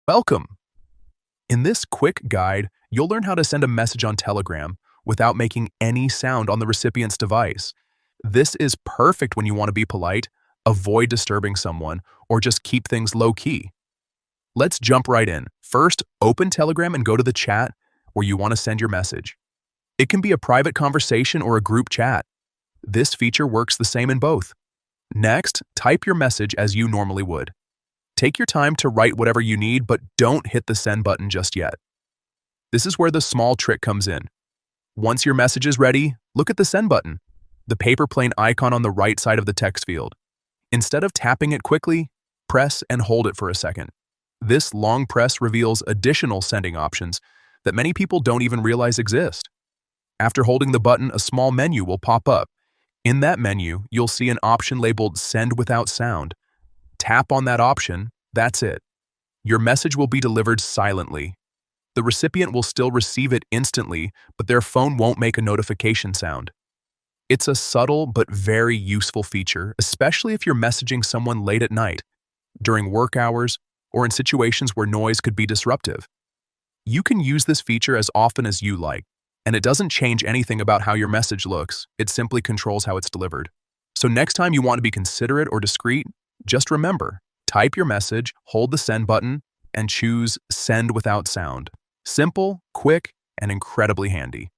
Welcome! In this quick guide, you'll learn how to send a message on Telegram without making any sound on the recipient's device. This is perfect when you want to be polite, avoid disturbing someone, or just keep things low-key. Let's jump right in. First, open Telegram and go to the chat where you want to send your message. It can be a private conversation or a group chat. This feature works the same in both. Next, type your message as you normally would. Take your time to write whatever you need, but don't hit the send button just yet. This is where the small trick comes in. Once your message is ready, look at the send button, the paper plane icon on the right side of the text field. Instead of tapping it quickly, press and hold it for a second. This long press reveals additional sending options that many people don't even realize exist. After holding the button, a small menu will pop up. In that menu, you'll see an option labeled Send Without Sound. Tap on that option, that's it. Your message will be delivered silently. The recipient will still receive it instantly, but their phone won't make a notification sound. It's a subtle but very useful feature, especially if you're messaging someone late at night, during work hours, or in situations where noise could be disruptive. You can use this feature as often as you like, and it doesn't change anything about how your message looks. It simply controls how it's delivered. So next time you want to be considerate or discreet, just remember, type your message, hold the send button, and choose Send Without Sound. Simple, quick, and incredibly handy.